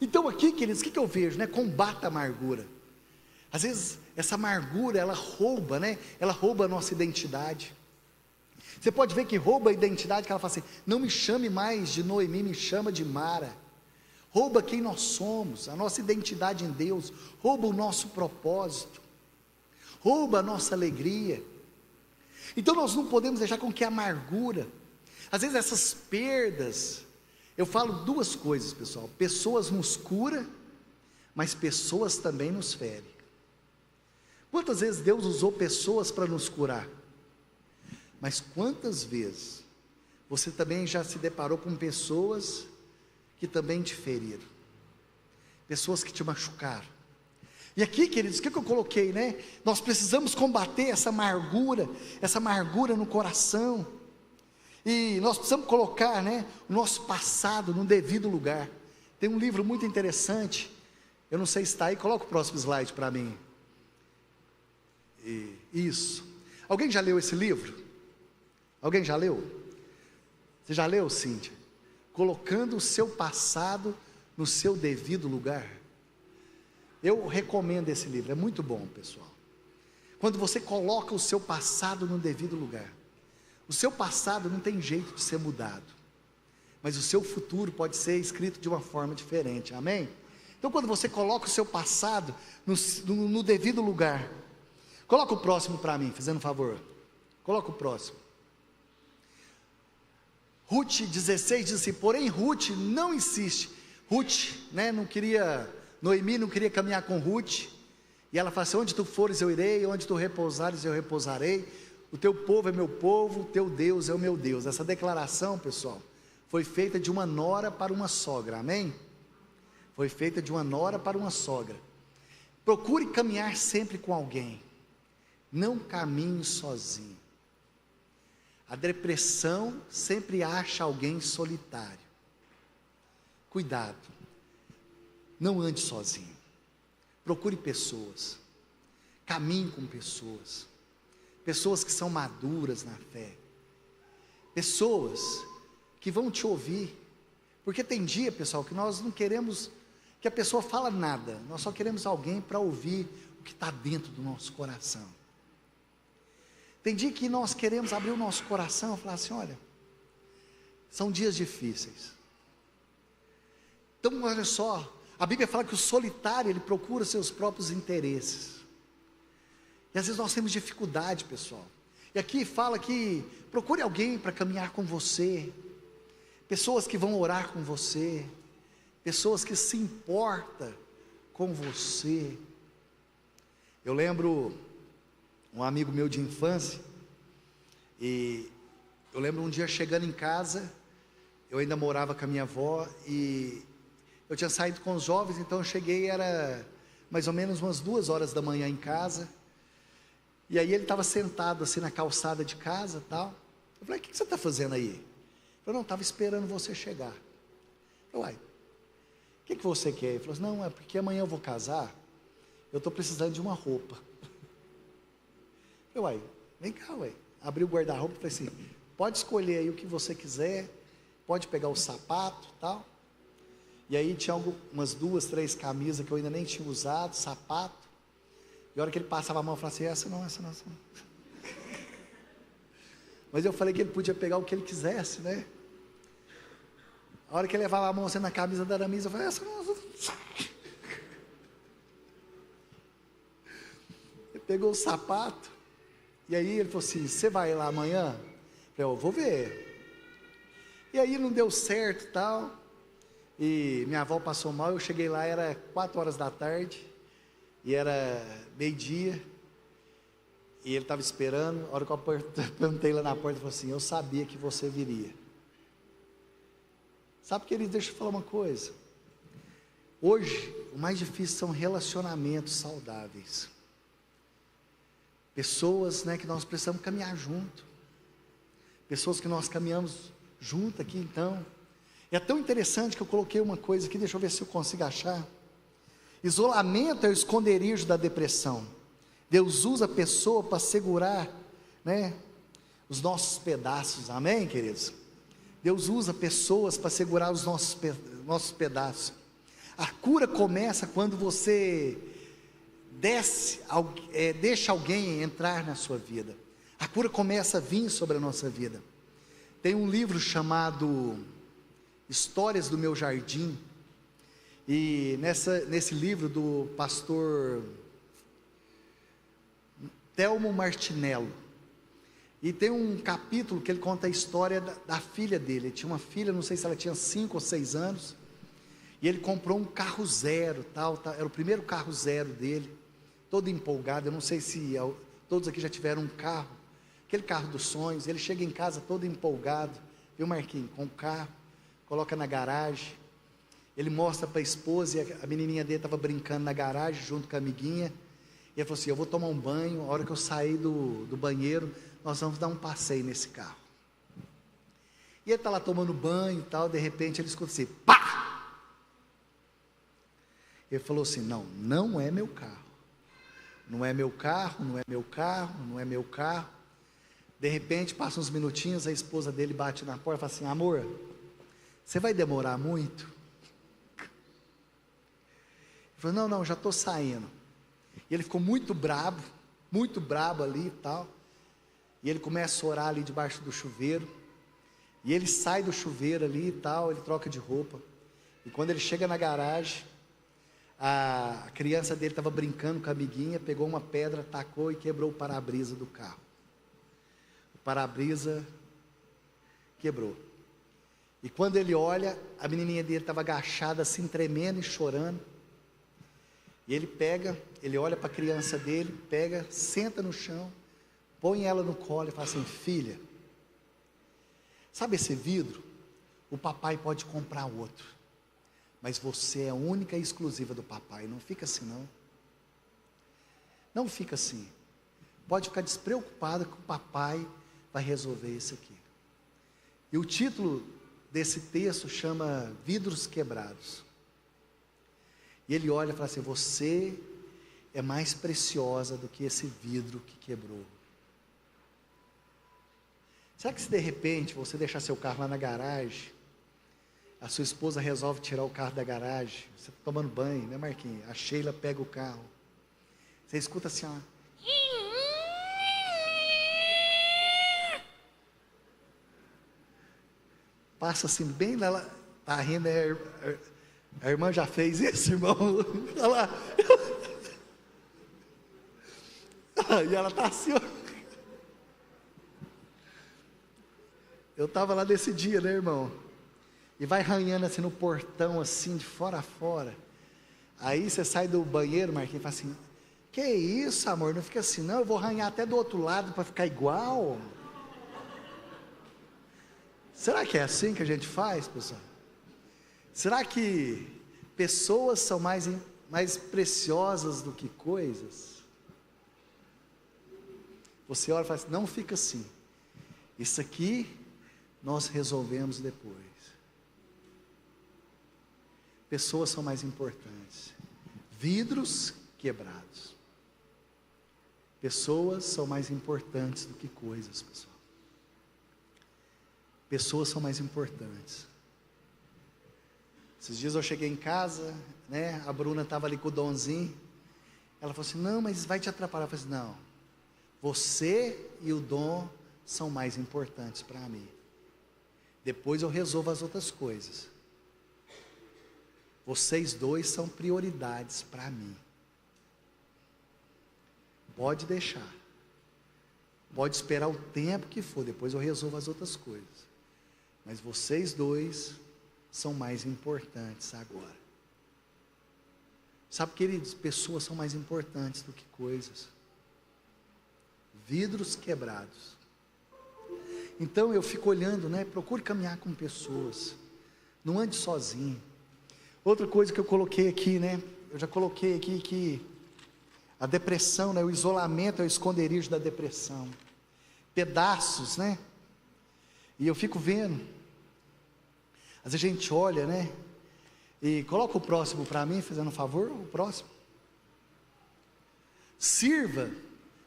Então aqui, queridos, o que eu vejo, né? Combata a amargura. Às vezes essa amargura, ela rouba, né? Ela rouba a nossa identidade. Você pode ver que rouba a identidade, que ela fala assim: não me chame mais de Noemi, me chama de Mara. Rouba quem nós somos, a nossa identidade em Deus, rouba o nosso propósito, rouba a nossa alegria. Então nós não podemos deixar com que a amargura, às vezes essas perdas, eu falo duas coisas, pessoal: pessoas nos curam, mas pessoas também nos ferem. Quantas vezes Deus usou pessoas para nos curar? Mas quantas vezes você também já se deparou com pessoas que também te feriram, pessoas que te machucaram? E aqui, queridos, o que eu coloquei, né? Nós precisamos combater essa amargura no coração. E nós precisamos colocar, né, o nosso passado no devido lugar. Tem um livro muito interessante Eu não sei se está aí, coloca o próximo slide para mim. Isso. Alguém já leu esse livro? Alguém já leu? Você já leu, Cíntia? Colocando o seu passado no seu devido lugar. Eu recomendo esse livro, é muito bom, pessoal. Quando você coloca o seu passado no devido lugar. O seu passado não tem jeito de ser mudado, mas o seu futuro pode ser escrito de uma forma diferente, amém? Então quando você coloca o seu passado no devido lugar, coloca o próximo para mim, fazendo um favor, coloca o próximo. Ruth 16 diz assim, porém Ruth não insiste, Noemi não queria caminhar com Ruth, e ela fala assim, onde tu fores eu irei, onde tu repousares eu repousarei, o teu povo é meu povo, o teu Deus é o meu Deus. Essa declaração, pessoal, foi feita de uma nora para uma sogra, amém? Foi feita de uma nora para uma sogra. Procure caminhar sempre com alguém, não caminhe sozinho. A depressão sempre acha alguém solitário. Cuidado, não ande sozinho, procure pessoas, caminhe com pessoas que são maduras na fé, pessoas que vão te ouvir, porque tem dia, pessoal, que nós não queremos que a pessoa fale nada, nós só queremos alguém para ouvir o que está dentro do nosso coração. Tem dia que nós queremos abrir o nosso coração e falar assim, olha, são dias difíceis, então olha só, a Bíblia fala que o solitário, ele procura seus próprios interesses, e às vezes nós temos dificuldade, pessoal, e aqui fala que procure alguém para caminhar com você, pessoas que vão orar com você, pessoas que se importam com você. Eu lembro um amigo meu de infância, e eu lembro um dia chegando em casa, eu ainda morava com a minha avó, e eu tinha saído com os jovens, então eu cheguei, era mais ou menos umas 2 horas da manhã em casa, e aí ele estava sentado assim na calçada de casa tal. Eu falei, o que você está fazendo aí? Ele falou, não, estava esperando você chegar. Eu falei, uai, o que você quer? Ele falou assim, não, é porque amanhã eu vou casar, eu estou precisando de uma roupa. Eu falei, uai, vem cá, uai. Abri o guarda-roupa e falei assim, pode escolher aí o que você quiser, pode pegar o sapato tal. E aí tinha umas 2, 3 camisas que eu ainda nem tinha usado, sapato. E a hora que ele passava a mão, eu falava assim, essa não. Mas eu falei que ele podia pegar o que ele quisesse, né? A hora que ele levava a mão assim na camisa da Aramis, eu falei, essa não. Ele pegou o sapato, e aí ele falou assim, você vai lá amanhã? Eu falei, eu vou ver. E aí não deu certo e tal, e minha avó passou mal, eu cheguei lá, era 4 horas da tarde, e era meio-dia, e ele estava esperando. A hora que eu perguntei lá na porta, ele falou assim, eu sabia que você viria. Sabe, querido, deixa eu falar uma coisa, hoje, o mais difícil são relacionamentos saudáveis, pessoas, né, que nós precisamos caminhar junto, pessoas que nós caminhamos junto aqui, então, é tão interessante que eu coloquei uma coisa aqui, deixa eu ver se eu consigo achar. Isolamento é o esconderijo da depressão. Deus usa a pessoa para segurar, né, os nossos pedaços, amém, queridos? Deus usa pessoas para segurar os nossos pedaços. A cura começa quando você deixa alguém entrar na sua vida. A cura começa a vir sobre a nossa vida. Tem um livro chamado Histórias do Meu Jardim, e nesse livro do pastor Telmo Martinello, e tem um capítulo que ele conta a história da filha dele. Ele tinha uma filha, não sei se ela tinha 5 ou 6 anos, e ele comprou um carro zero, era o primeiro carro zero dele, todo empolgado. Eu não sei se todos aqui já tiveram um carro, aquele carro dos sonhos. Ele chega em casa todo empolgado, viu, Marquinhos, com o carro, coloca na garagem, ele mostra para a esposa, e a menininha dele estava brincando na garagem, junto com a amiguinha, e ele falou assim, eu vou tomar um banho, a hora que eu sair do banheiro, nós vamos dar um passeio nesse carro. E ele está lá tomando banho e tal, de repente ele escuta assim, pá! Ele falou assim: não, não é meu carro. Não é meu carro, não é meu carro, não é meu carro. De repente, passa uns minutinhos, a esposa dele bate na porta e fala assim: amor, você vai demorar muito? Ele falou: não, já estou saindo. E ele ficou muito brabo ali e tal. E ele começa a orar ali debaixo do chuveiro. E ele sai do chuveiro ali e tal, ele troca de roupa. E quando ele chega na garagem, a criança dele estava brincando com a amiguinha, pegou uma pedra, tacou e quebrou o para-brisa do carro. O para-brisa quebrou. E quando ele olha, a menininha dele estava agachada assim, tremendo e chorando. E ele olha para a criança dele, pega, senta no chão, põe ela no colo e fala assim: filha, sabe esse vidro? O papai pode comprar outro, mas você é a única e exclusiva do papai. Não fica assim não. Não fica assim. Pode ficar despreocupado que o papai vai resolver isso aqui. E o título desse texto chama Vidros Quebrados. E ele olha e fala assim: você é mais preciosa do que esse vidro que quebrou. Será que se de repente você deixar seu carro lá na garagem, a sua esposa resolve tirar o carro da garagem, você está tomando banho, né, Marquinhos? A Sheila pega o carro, você escuta assim, ó, passa assim bem lá, tá rindo, né? A irmã já fez isso, irmão? Olha lá. E ela está assim, ó. Eu estava lá nesse dia, né, irmão? E vai arranhando assim no portão, assim, de fora a fora. Aí você sai do banheiro, Marquinhos, e fala assim: que isso, amor? Não fica assim, não. Eu vou arranhar até do outro lado para ficar igual. Será que é assim que a gente faz, pessoal? Será que pessoas são mais preciosas do que coisas? Você olha e fala assim: não fica assim. Isso aqui nós resolvemos depois. Pessoas são mais importantes. Vidros quebrados. Pessoas são mais importantes do que coisas, pessoal. Pessoas são mais importantes. Esses dias eu cheguei em casa, né? A Bruna estava ali com o Donzinho. Ela falou assim: não, mas vai te atrapalhar. Eu falei assim: não, você e o Dom são mais importantes para mim. Depois eu resolvo as outras coisas. Vocês dois são prioridades para mim. Pode deixar. Pode esperar o tempo que for, depois eu resolvo as outras coisas. Mas vocês dois são mais importantes agora. Sabe, queridos, pessoas são mais importantes do que coisas. Vidros quebrados. Então eu fico olhando, né? Procure caminhar com pessoas. Não ande sozinho. Outra coisa que eu coloquei aqui, né? Eu já coloquei aqui que a depressão, né? O isolamento é o esconderijo da depressão. Pedaços, né? E eu fico vendo. Às vezes a gente olha, né? E coloca o próximo para mim, fazendo um favor, o próximo. Sirva,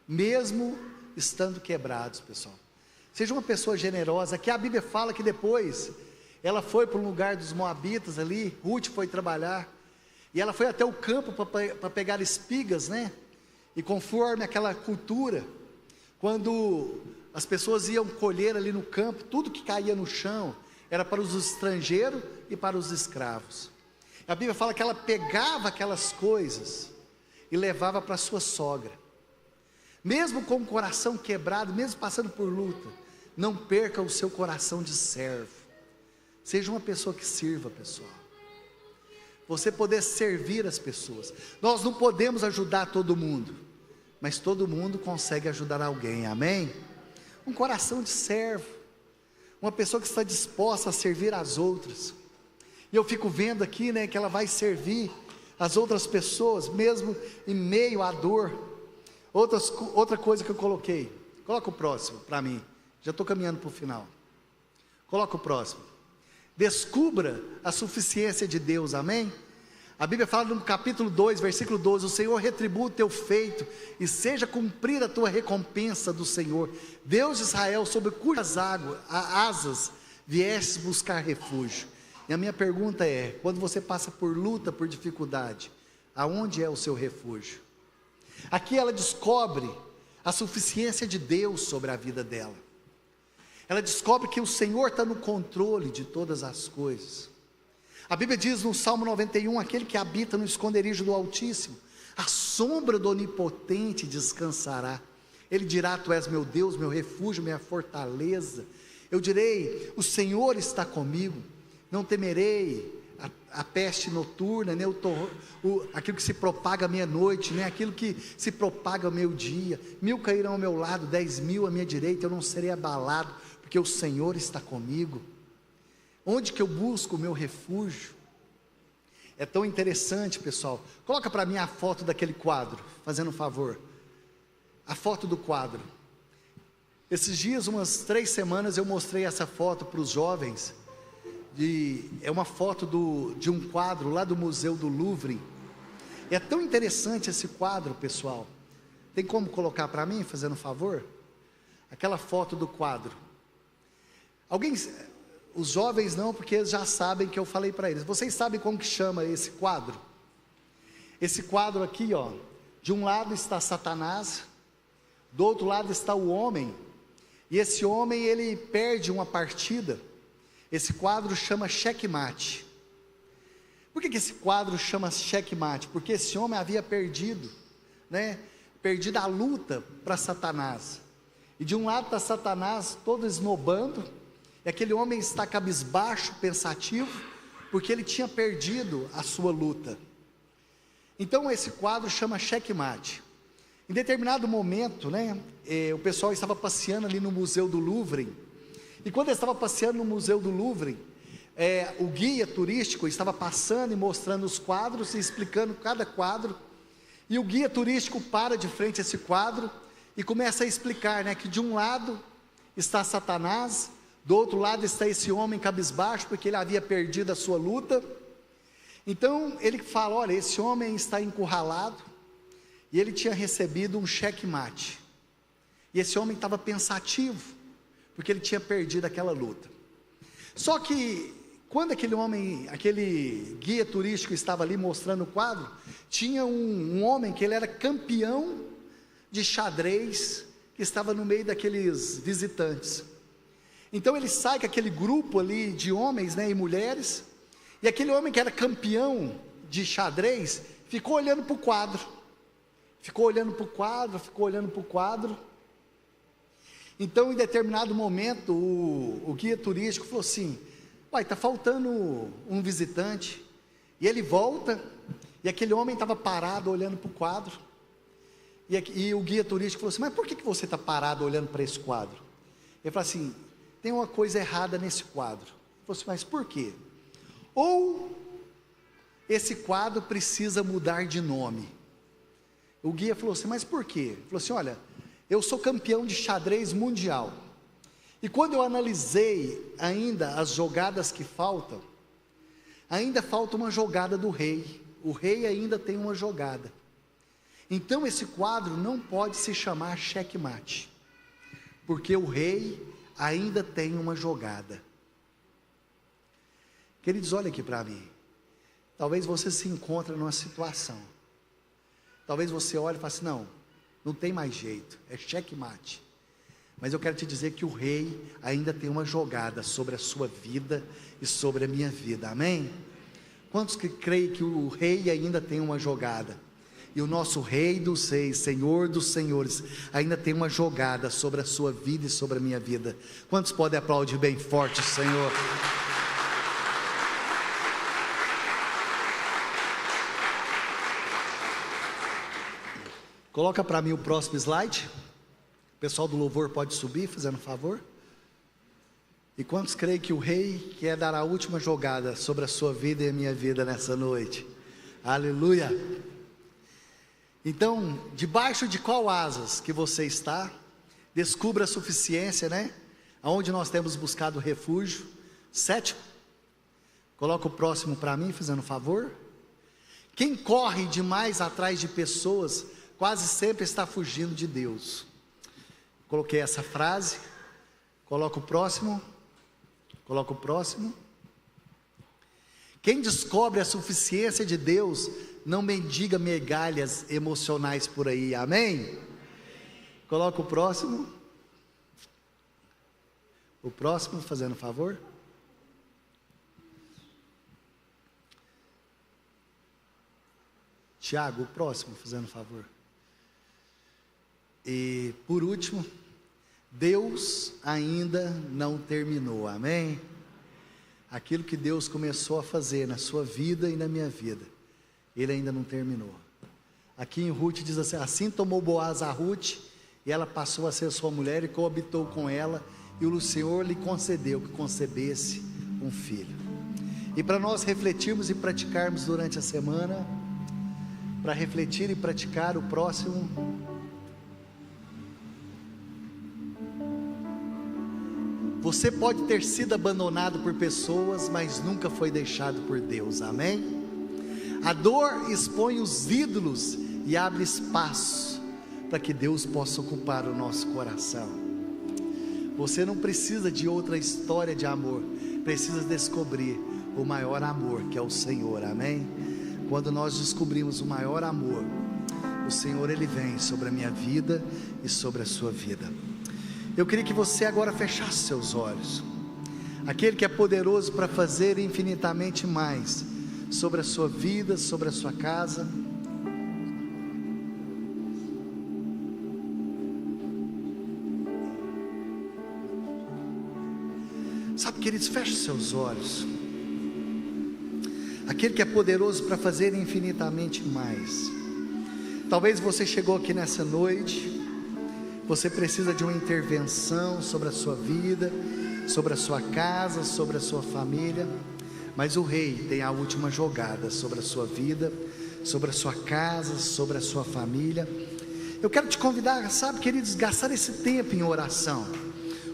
mesmo estando quebrados, pessoal. Seja uma pessoa generosa. Aqui a Bíblia fala que depois ela foi para um lugar dos Moabitas ali, Ruth foi trabalhar, e ela foi até o campo para pegar espigas, né? E conforme aquela cultura, quando as pessoas iam colher ali no campo, tudo que caía no chão era para os estrangeiros e para os escravos. A Bíblia fala que ela pegava aquelas coisas e levava para sua sogra. Mesmo com o coração quebrado, mesmo passando por luta, não perca o seu coração de servo. Seja uma pessoa que sirva, pessoal. Você poder servir as pessoas. Nós não podemos ajudar todo mundo, mas todo mundo consegue ajudar alguém, amém? Um coração de servo, uma pessoa que está disposta a servir as outras. E eu fico vendo aqui, né, que ela vai servir as outras pessoas, mesmo em meio à dor. Outra coisa que eu coloquei, coloca o próximo para mim, já estou caminhando para o final. Coloca o próximo. Descubra a suficiência de Deus, amém? A Bíblia fala no capítulo 2, versículo 12: o Senhor retribua o teu feito, e seja cumprida a tua recompensa do Senhor, Deus de Israel, sobre cujas asas viestes buscar refúgio. E a minha pergunta é: quando você passa por luta, por dificuldade, aonde é o seu refúgio? Aqui ela descobre a suficiência de Deus sobre a vida dela. Ela descobre que o Senhor está no controle de todas as coisas. A Bíblia diz no Salmo 91, aquele que habita no esconderijo do Altíssimo, a sombra do Onipotente descansará. Ele dirá: tu és meu Deus, meu refúgio, minha fortaleza. Eu direi: o Senhor está comigo, não temerei a peste noturna, nem aquilo que se propaga à meia-noite, nem aquilo que se propaga ao meio-dia. 1000 cairão ao meu lado, 10.000 à minha direita, eu não serei abalado, porque o Senhor está comigo. Onde que eu busco o meu refúgio? É tão interessante, pessoal. Coloca para mim a foto daquele quadro, fazendo um favor. A foto do quadro. Esses dias, umas 3 semanas, eu mostrei essa foto para os jovens. É uma foto de um quadro lá do Museu do Louvre. É tão interessante esse quadro, pessoal. Tem como colocar para mim, fazendo um favor? Aquela foto do quadro. Os jovens não, porque eles já sabem que eu falei para eles. Vocês sabem como que chama esse quadro? Esse quadro aqui, ó, de um lado está Satanás, do outro lado está o homem, e esse homem, ele perde uma partida. Esse quadro chama Checkmate. Por que esse quadro chama Checkmate? Porque esse homem havia perdido, perdido a luta para Satanás. E de um lado está Satanás todo esnobando, e aquele homem está cabisbaixo, pensativo, porque ele tinha perdido a sua luta. Então esse quadro chama Checkmate. Em determinado momento, o pessoal estava passeando ali no Museu do Louvre, e quando ele estava passeando no Museu do Louvre, o guia turístico estava passando e mostrando os quadros, e explicando cada quadro, e o guia turístico para de frente a esse quadro, e começa a explicar, que de um lado está Satanás, do outro lado está esse homem cabisbaixo, porque ele havia perdido a sua luta. Então ele fala: olha, esse homem está encurralado, e ele tinha recebido um checkmate, e esse homem estava pensativo, porque ele tinha perdido aquela luta. Só que quando aquele guia turístico estava ali mostrando o quadro, tinha um homem que ele era campeão de xadrez, que estava no meio daqueles visitantes. Então ele sai com aquele grupo ali de homens, e mulheres, e aquele homem que era campeão de xadrez, ficou olhando para o quadro, Então em determinado momento, o guia turístico falou assim: está faltando um visitante. E ele volta, e aquele homem estava parado olhando para o quadro, e o guia turístico falou assim: mas por que você está parado olhando para esse quadro? Ele falou assim: tem uma coisa errada nesse quadro. Ele falou assim: mas por quê? Ou esse quadro precisa mudar de nome. O guia falou assim: mas por quê? Ele falou assim: olha, eu sou campeão de xadrez mundial, e quando eu analisei ainda as jogadas que faltam, ainda falta uma jogada do rei. O rei ainda tem uma jogada. Então esse quadro não pode se chamar checkmate, porque o rei ainda tem uma jogada. Queridos, olha aqui para mim. Talvez você se encontre numa situação, talvez você olhe e fale assim: não tem mais jeito, é checkmate. Mas eu quero te dizer que o rei ainda tem uma jogada sobre a sua vida e sobre a minha vida, amém? Quantos que creem que o rei ainda tem uma jogada? E o nosso Rei dos Reis, Senhor dos Senhores, ainda tem uma jogada sobre a sua vida e sobre a minha vida. Quantos podem aplaudir bem forte o Senhor? Coloca para mim o próximo slide. O pessoal do louvor pode subir, fazendo um favor. E quantos creem que o Rei quer dar a última jogada sobre a sua vida e a minha vida nessa noite? Aleluia! Então, debaixo de qual asas que você está? Descubra a suficiência, aonde nós temos buscado refúgio. 7. Coloca o próximo para mim, fazendo um favor. Quem corre demais atrás de pessoas, quase sempre está fugindo de Deus. Coloquei essa frase, coloca o próximo. Quem descobre a suficiência de Deus, não mendiga migalhas emocionais por aí, amém? Coloca o próximo. O próximo, fazendo favor. Tiago, o próximo, fazendo favor. E por último, Deus ainda não terminou, amém? Aquilo que Deus começou a fazer na sua vida e na minha vida, Ele ainda não terminou. Aqui em Ruth diz assim: assim tomou Boaz a Ruth, e ela passou a ser sua mulher, e coabitou com ela, e o Senhor lhe concedeu que concebesse um filho. E para nós refletirmos e praticarmos durante a semana, para refletir e praticar o próximo, você pode ter sido abandonado por pessoas, mas nunca foi deixado por Deus, amém? A dor expõe os ídolos e abre espaço para que Deus possa ocupar o nosso coração. Você não precisa de outra história de amor, precisa descobrir o maior amor, que é o Senhor, amém? Quando nós descobrimos o maior amor, o Senhor, Ele vem sobre a minha vida e sobre a sua vida. Eu queria que você agora fechasse seus olhos. Aquele que é poderoso para fazer infinitamente mais sobre a sua vida, sobre a sua casa. Sabe, queridos, feche seus olhos. Aquele que é poderoso para fazer infinitamente mais. Talvez você chegou aqui nessa noite, você precisa de uma intervenção sobre a sua vida, sobre a sua casa, sobre a sua família, mas o Rei tem a última jogada sobre a sua vida, sobre a sua casa, sobre a sua família. Eu quero te convidar, sabe, queridos, gastar esse tempo em oração.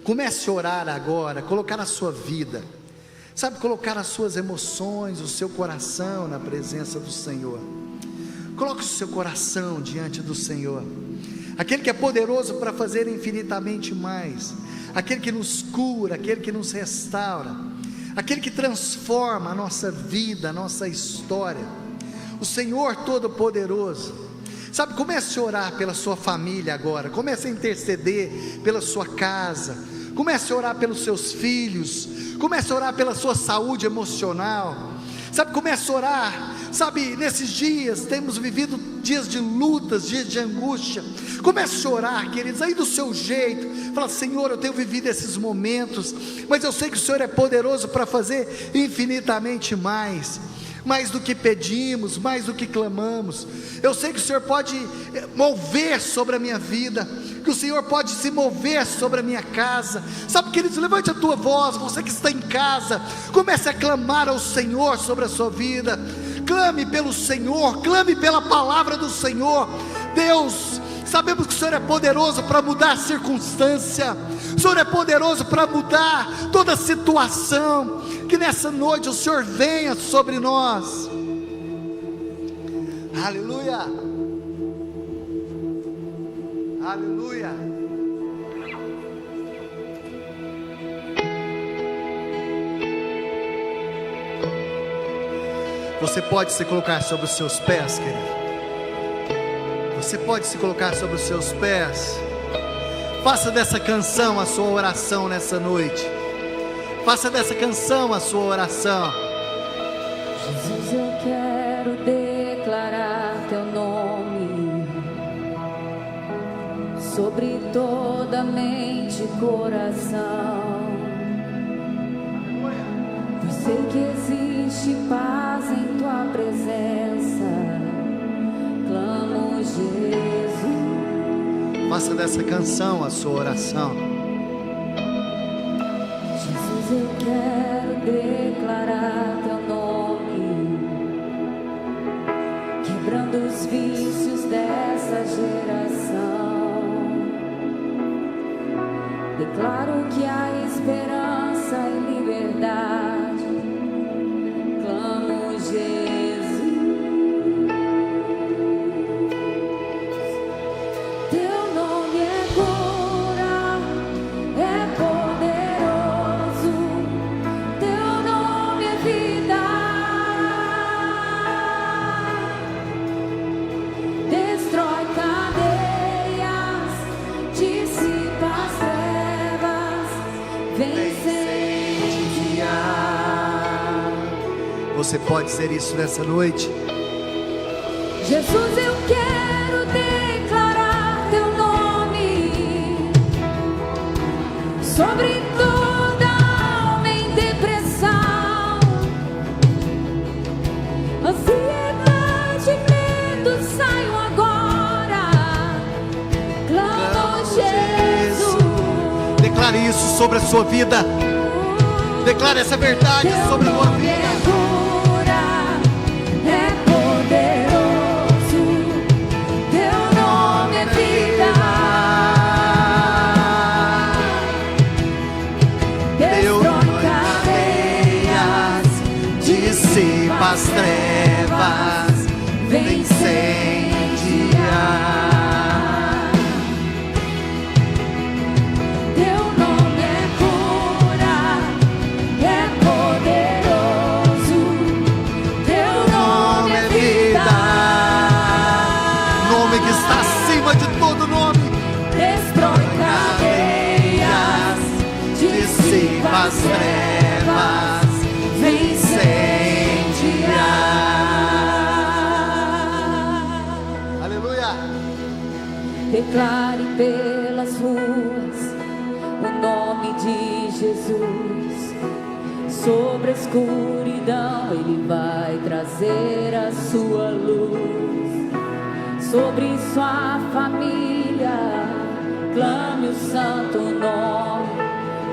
Comece a orar agora, colocar a sua vida, sabe, colocar as suas emoções, o seu coração na presença do Senhor. Coloque o seu coração diante do Senhor. Aquele que é poderoso para fazer infinitamente mais, aquele que nos cura, aquele que nos restaura, aquele que transforma a nossa vida, a nossa história, o Senhor Todo-Poderoso. Sabe, comece a orar pela sua família agora, comece a interceder pela sua casa, comece a orar pelos seus filhos, comece a orar pela sua saúde emocional, sabe, comece a orar. Sabe, nesses dias temos vivido dias de lutas, dias de angústia. Comece a orar, queridos, aí do seu jeito. Fala: Senhor, eu tenho vivido esses momentos, mas eu sei que o Senhor é poderoso para fazer infinitamente mais do que pedimos, mais do que clamamos. Eu sei que o Senhor pode mover sobre a minha vida, que o Senhor pode se mover sobre a minha casa. Sabe, queridos, levante a tua voz, você que está em casa, comece a clamar ao Senhor sobre a sua vida. Clame pelo Senhor, clame pela palavra do Senhor. Deus, sabemos que o Senhor é poderoso para mudar a circunstância, o Senhor é poderoso para mudar toda a situação. Que nessa noite o Senhor venha sobre nós. Aleluia, aleluia. Você pode se colocar sobre os seus pés, querido. Você pode se colocar sobre os seus pés. Faça dessa canção a sua oração nessa noite. Faça dessa canção a sua oração. Jesus, eu quero declarar teu nome sobre toda mente e coração. Eu sei que existe paz em tua presença. Clamo, Jesus. Faça dessa canção a sua oração. Jesus, eu quero declarar teu nome, quebrando os vícios dessa geração. Declaro que há esperança e liberdade. Clamo, Jesus. Você pode ser isso nessa noite? Jesus, eu quero declarar teu nome sobre toda alma em depressão, ansiedade e medo saiam agora. Clamo Jesus. Declare isso sobre a sua vida. Declare essa verdade sobre a tua vida. As trevas vem incendiar. Teu nome é cura, é poderoso. Teu nome é vida, nome que está acima de todo nome. Destrói cadeias, dissipa as trevas, vem incendiar. Declare pelas ruas o nome de Jesus. Sobre a escuridão Ele vai trazer a sua luz. Sobre sua família clame o santo nome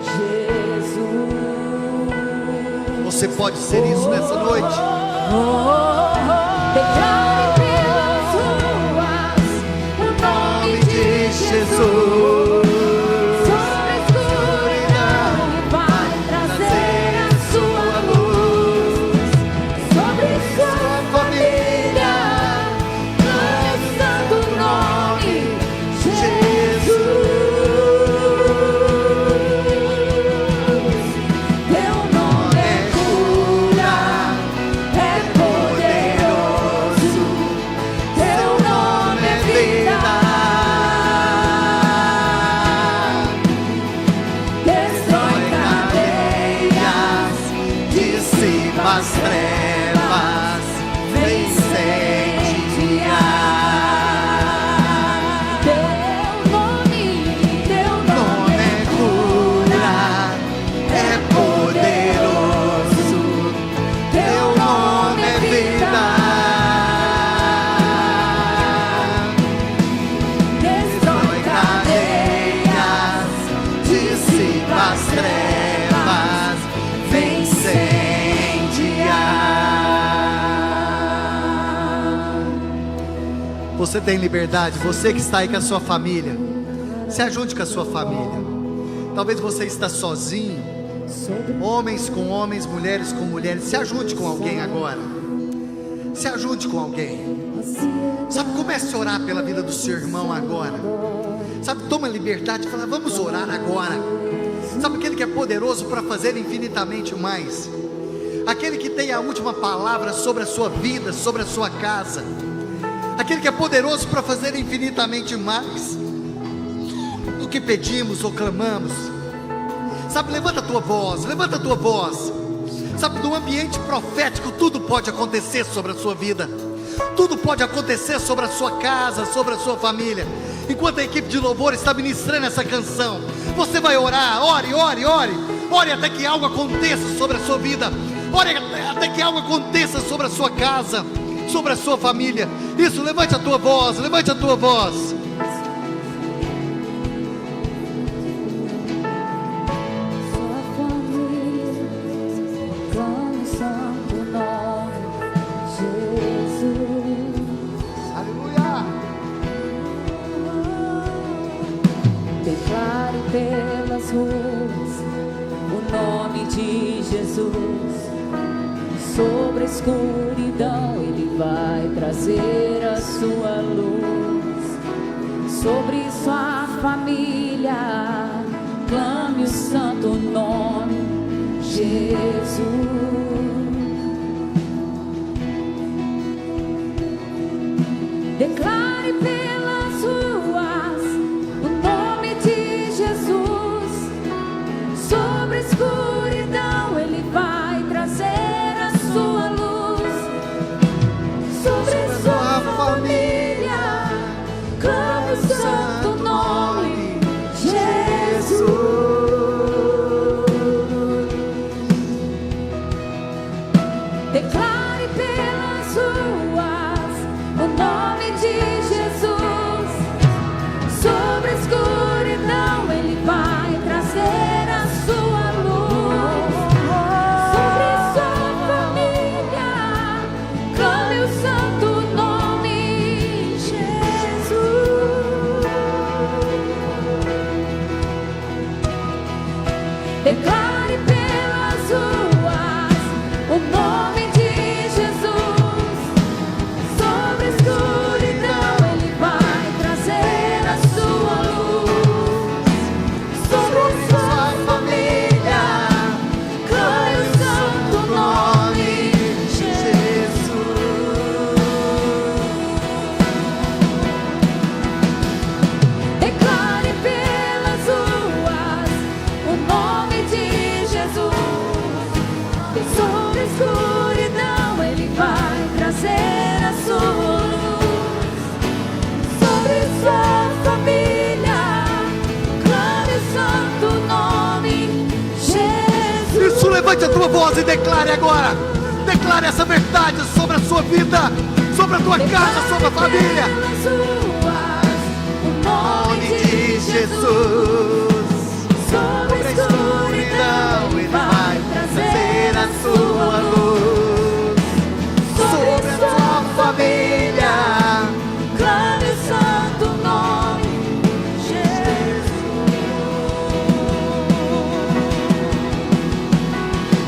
Jesus. Você pode ser isso nessa noite. Declare pelas ruas o nome de Jesus. Sobre a escuridão Ele vai trazer a sua luz. Sobre sua família clame o santo nome Jesus. Teu nome é cura, é poderoso. Teu nome é vida. Destrói cadeias, Dissipa as trevas, vem incendiar. Teu nome Nome é cura, é poderoso. Teu nome é vida. destrói Cadeias, dissipa as trevas, vem incendiar. Você tem liberdade, você que está aí com a sua família, se ajunte com a sua família. Talvez você está sozinho, homens com homens, mulheres com mulheres. Se ajunte com alguém agora. Se ajunte com alguém. Sabe, comece a orar pela vida do seu irmão agora. Sabe, toma liberdade e fala, vamos orar agora. Sabe, aquele que é poderoso para fazer infinitamente mais, aquele que tem a última palavra sobre a sua vida, sobre a sua casa, aquele que é poderoso para fazer infinitamente mais do que pedimos ou clamamos. Sabe, levanta a tua voz, levanta a tua voz. Sabe, no ambiente profético tudo pode acontecer sobre a sua vida, tudo pode acontecer sobre a sua casa, sobre a sua família. Enquanto a equipe de louvor está ministrando essa canção, você vai orar, ore, ore, ore. Ore até que algo aconteça sobre a sua vida. Ore até que algo aconteça sobre a sua casa, sobre a sua família. Isso, levante a tua voz, levante a tua voz. sua família clame o santo nome Jesus. Aleluia. Declare pelas ruas o nome de Jesus. Sobre a escuridão Ele vai trazer a sua luz. Sobre sua família clame o santo nome Jesus. Declare pelas ruas o nome de Jesus. Sobre a escuridão Ele vai trazer a sua luz. Levante a tua voz e declare agora. Declare essa verdade sobre a sua vida, sobre a tua casa, sobre a família. O nome de Jesus. Sobre a escuridão Ele vai trazer a sua luz. Sobre a tua família, clame o santo nome Jesus.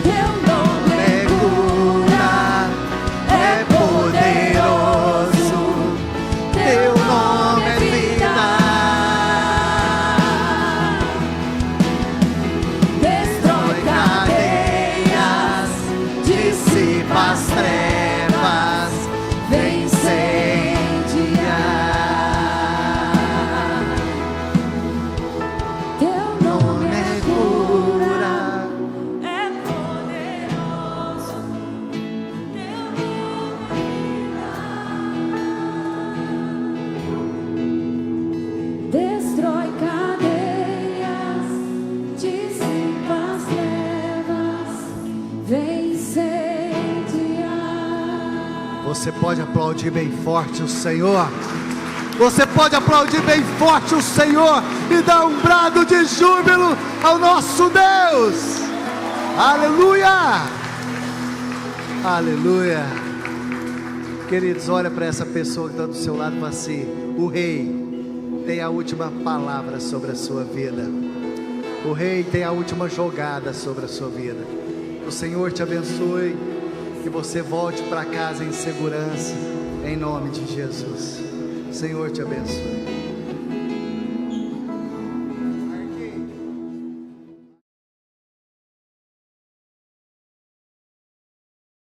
Teu nome é cura, é poderoso. Teu nome é vida. destrói Cadeias, dissipa as trevas, vem incendiar. Teu nome é Cura, é poderoso. Teu nome destrói cadeias, dissipa as trevas, vem incendiar. Você pode aplaudir bem forte o Senhor. Você pode aplaudir bem forte o Senhor e dar um brado de júbilo ao nosso Deus. Aleluia! Aleluia! Queridos, olha para essa pessoa que está do seu lado e fala assim: o Rei tem a última palavra sobre a sua vida. O Rei tem a última jogada sobre a sua vida. O Senhor te abençoe, que você volte para casa em segurança, em nome de Jesus. O Senhor te abençoe.